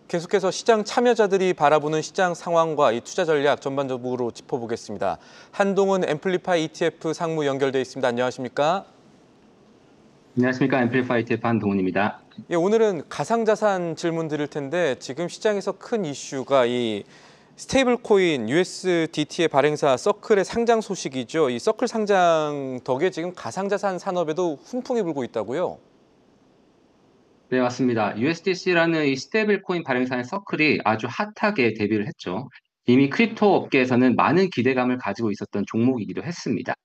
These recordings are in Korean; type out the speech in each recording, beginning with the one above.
계속해서 시장 참여자들이 바라보는 시장 상황과 이 투자 전략 전반적으로 짚어보겠습니다. 한동훈 앰플리파이 ETF 상무 연결돼 있습니다. 안녕하십니까? 안녕하십니까. 앰플리파이 TF 한동훈입니다. 예, 오늘은 가상자산 질문 드릴 텐데 지금 시장에서 큰 이슈가 이 스테이블 코인 USDT의 발행사 서클의 상장 소식이죠. 이 서클 상장 덕에 지금 가상자산 산업에도 훈풍이 불고 있다고요? 네, 맞습니다. USDC라는 이 스테이블 코인 발행사인 서클이 아주 핫하게 데뷔를 했죠. 이미 크립토 업계에서는 많은 기대감을 가지고 있었던 종목이기도 했습니다.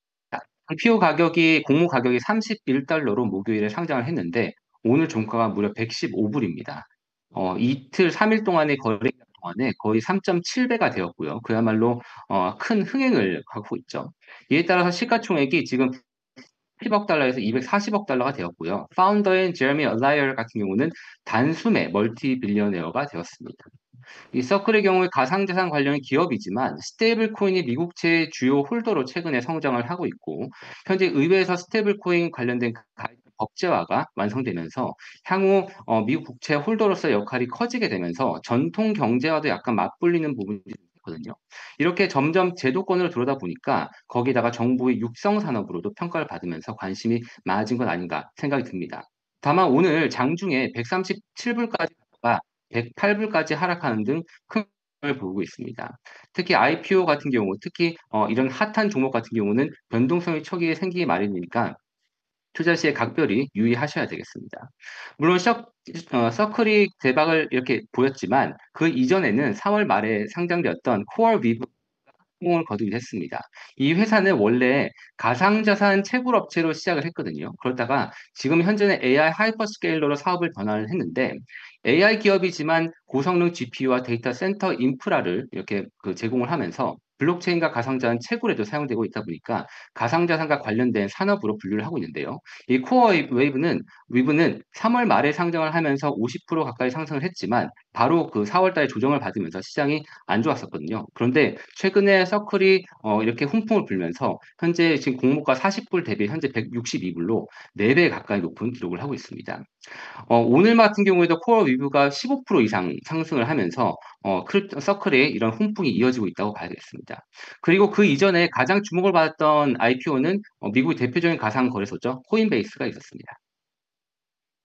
IPO 가격이 공모 가격이 31달러로 목요일에 상장을 했는데 오늘 종가가 무려 115불입니다. 이틀 3일 동안의 거래 동안에 거의 3.7배가 되었고요. 그야말로 큰 흥행을 하고 있죠. 이에 따라서 시가총액이 지금 10억 달러에서 240억 달러가 되었고요. 파운더인 제레미 얼라이어 같은 경우는 단숨에 멀티 빌리어네어가 되었습니다. 이 서클의 경우에 가상자산 관련 기업이지만 스테이블 코인이 미국채의 주요 홀더로 최근에 성장을 하고 있고 현재 의회에서 스테이블 코인 관련된 법제화가 완성되면서 향후 미국 국채 홀더로서 역할이 커지게 되면서 전통 경제와도 약간 맞불리는 부분이 있거든요. 이렇게 점점 제도권으로 들어오다 보니까 거기다가 정부의 육성 산업으로도 평가를 받으면서 관심이 많아진 건 아닌가 생각이 듭니다. 다만 오늘 장중에 137불까지 갔다가 108불까지 하락하는 등 큰 을 보이고 있습니다. 특히 IPO 같은 경우, 특히 이런 핫한 종목 같은 경우는 변동성이 초기에 생기기 마련이니까 투자 시에 각별히 유의하셔야 되겠습니다. 물론 서클이 대박을 이렇게 보였지만 그 이전에는 3월 말에 상장되었던 코어 위브 성공을 거두기도 했습니다. 이 회사는 원래 가상자산 채굴 업체로 시작을 했거든요. 그러다가 지금 현재는 AI 하이퍼스케일러로 사업을 변화를 했는데 AI 기업이지만 고성능 GPU와 데이터 센터 인프라를 이렇게 제공을 하면서 블록체인과 가상자산 채굴에도 사용되고 있다 보니까 가상자산과 관련된 산업으로 분류를 하고 있는데요. 이 코어 위브는 3월 말에 상장을 하면서 50% 가까이 상승을 했지만 바로 그 4월 달에 조정을 받으면서 시장이 안 좋았었거든요. 그런데 최근에 서클이 이렇게 훈풍을 불면서 현재 지금 공모가 40불 대비 현재 162불로 4배 가까이 높은 기록을 하고 있습니다. 오늘 같은 경우에도 코어 리뷰가 15% 이상 상승을 하면서 서클의 이런 훈풍이 이어지고 있다고 봐야 되겠습니다. 그리고 그 이전에 가장 주목을 받았던 IPO는 미국의 대표적인 가상 거래소죠. 코인베이스가 있었습니다.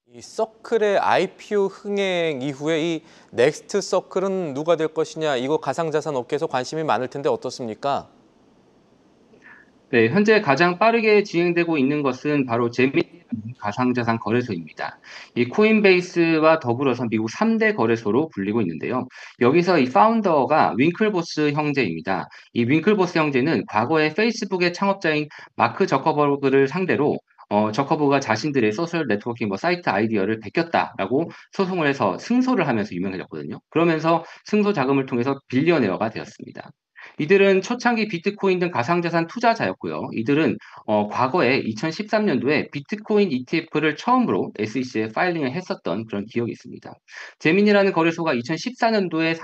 이 서클의 IPO 흥행 이후에 이 넥스트 서클은 누가 될 것이냐, 이거 가상자산 업계에서 관심이 많을 텐데 어떻습니까? 네, 현재 가장 빠르게 진행되고 있는 것은 바로 제미니 가상자산 거래소입니다. 이 코인베이스와 더불어서 미국 3대 거래소로 불리고 있는데요. 여기서 이 파운더가 윙클보스 형제입니다. 이 윙클보스 형제는 과거에 페이스북의 창업자인 마크 저커버그를 상대로 저커버그가 자신들의 소셜 네트워킹 사이트 아이디어를 베꼈다라고 소송을 해서 승소를 하면서 유명해졌거든요. 그러면서 승소 자금을 통해서 빌리어네어가 되었습니다. 이들은 초창기 비트코인 등 가상자산 투자자였고요. 이들은 과거에 2013년도에 비트코인 ETF를 처음으로 SEC에 파일링을 했었던 그런 기억이 있습니다. 제민이라는 거래소가 2014년도에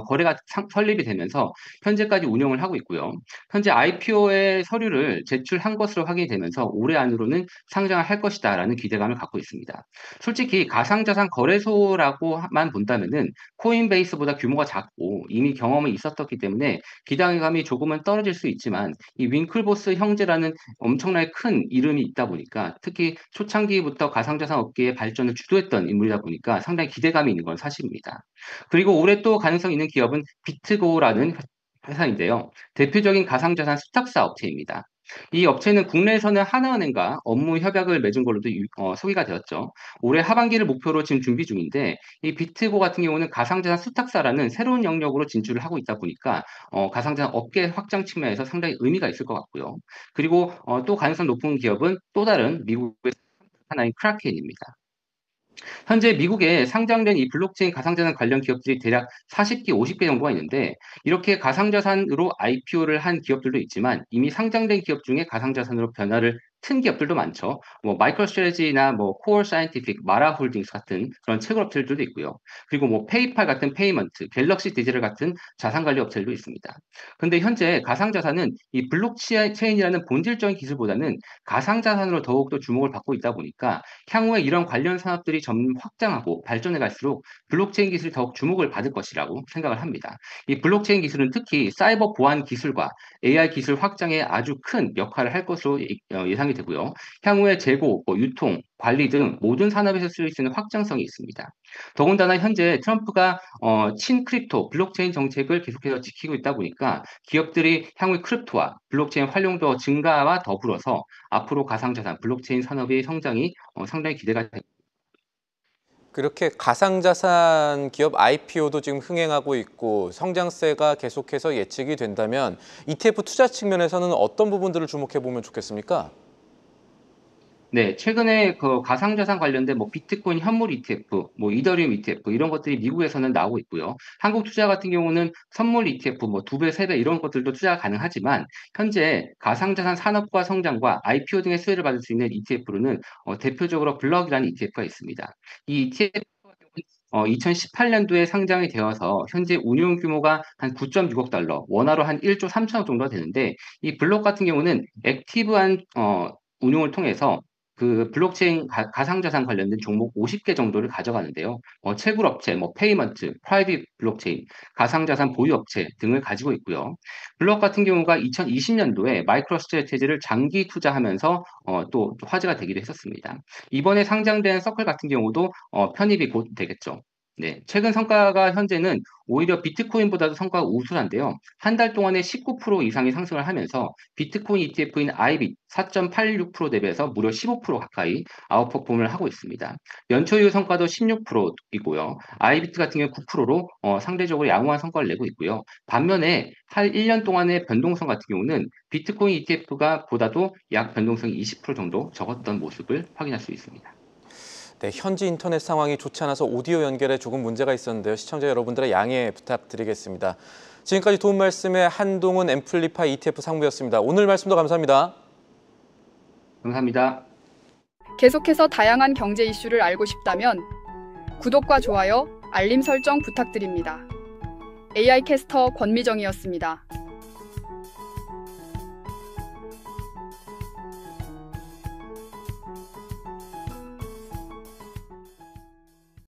거래가 설립이 되면서 현재까지 운영을 하고 있고요. 현재 IPO의 서류를 제출한 것으로 확인이 되면서 올해 안으로는 상장을 할 것이다라는 기대감을 갖고 있습니다. 솔직히 가상자산 거래소라고만 본다면은 코인베이스보다 규모가 작고 이미 경험이 있었기 때문에 기대감이 조금은 떨어질 수 있지만 이 윙클보스 형제라는 엄청나게 큰 이름이 있다 보니까 특히 초창기부터 가상자산 업계의 발전을 주도했던 인물이다 보니까 상당히 기대감이 있는 건 사실입니다. 그리고 올해 또 가능성 있는 기업은 비트고라는 회사인데요. 대표적인 가상자산 수탁사 업체입니다. 이 업체는 국내에서는 하나은행과 업무 협약을 맺은 걸로도 소개가 되었죠. 올해 하반기를 목표로 지금 준비 중인데 이 비트고 같은 경우는 가상자산 수탁사라는 새로운 영역으로 진출을 하고 있다 보니까 가상자산 업계 확장 측면에서 상당히 의미가 있을 것 같고요. 그리고 또 가능성 높은 기업은 또 다른 미국의 하나인 크라켄입니다. 현재 미국에 상장된 이 블록체인 가상자산 관련 기업들이 대략 40개, 50개 정도가 있는데 이렇게 가상자산으로 IPO를 한 기업들도 있지만 이미 상장된 기업 중에 가상자산으로 변화를 큰 기업들도 많죠. 뭐 마이크로스트래테지나 뭐 코어 사이언티픽, 마라 홀딩스 같은 그런 채굴 업체들도 있고요. 그리고 뭐 페이팔 같은 페이먼트, 갤럭시 디지털 같은 자산 관리 업체들도 있습니다. 근데 현재 가상자산은 이 블록체인이라는 본질적인 기술보다는 가상자산으로 더욱더 주목을 받고 있다 보니까 향후에 이런 관련 산업들이 점점 확장하고 발전해 갈수록 블록체인 기술이 더욱 주목을 받을 것이라고 생각을 합니다. 이 블록체인 기술은 특히 사이버 보안 기술과 AI 기술 확장에 아주 큰 역할을 할 것으로 예상이 되고요. 향후에 재고, 뭐 유통, 관리 등 모든 산업에서 쓸 수 있는 확장성이 있습니다. 더군다나 현재 트럼프가 친크립토, 블록체인 정책을 계속해서 지키고 있다 보니까 기업들이 향후 크립토와 블록체인 활용도 증가와 더불어서 앞으로 가상자산, 블록체인 산업의 성장이 상당히 기대가 됩니다. 그렇게 가상자산 기업 IPO도 지금 흥행하고 있고 성장세가 계속해서 예측이 된다면 ETF 투자 측면에서는 어떤 부분들을 주목해 보면 좋겠습니까? 네, 최근에 그 가상자산 관련된 뭐 비트코인 현물 ETF, 뭐 이더리움 ETF 이런 것들이 미국에서는 나오고 있고요. 한국 투자 같은 경우는 선물 ETF 뭐 2배, 3배 이런 것들도 투자가 가능하지만 현재 가상자산 산업과 성장과 IPO 등의 수혜를 받을 수 있는 ETF로는 대표적으로 블럭이라는 ETF가 있습니다. 이 ETF 2018년도에 상장이 되어서 현재 운용 규모가 한 9.6억 달러, 원화로 한 1조 3천억 정도가 되는데 이 블록 같은 경우는 액티브한 운용을 통해서 그 블록체인 가상자산 관련된 종목 50개 정도를 가져가는데요. 채굴 업체, 뭐 페이먼트, 프라이빗 블록체인, 가상자산 보유 업체 등을 가지고 있고요. 블록 같은 경우가 2020년도에 마이크로스트래테지를 장기 투자하면서 또 화제가 되기도 했었습니다. 이번에 상장된 서클 같은 경우도 편입이 곧 되겠죠. 네, 최근 성과가 현재는 오히려 비트코인보다도 성과가 우수한데요. 한 달 동안에 19% 이상이 상승을 하면서 비트코인 ETF인 아이빗 4.86% 대비해서 무려 15% 가까이 아웃퍼폼을 하고 있습니다. 연초 이후 성과도 16%이고요. 아이비트 같은 경우 9%로 상대적으로 양호한 성과를 내고 있고요. 반면에 한 1년 동안의 변동성 같은 경우는 비트코인 ETF가 보다도 약 변동성이 20% 정도 적었던 모습을 확인할 수 있습니다. 네, 현지 인터넷 상황이 좋지 않아서 오디오 연결에 조금 문제가 있었는데요. 시청자 여러분들의 양해 부탁드리겠습니다. 지금까지 도움 말씀의 한동훈 앰플리파이 ETF 상무였습니다. 오늘 말씀도 감사합니다. 감사합니다. 계속해서 다양한 경제 이슈를 알고 싶다면 구독과 좋아요, 알림 설정 부탁드립니다. AI 캐스터 권미정이었습니다.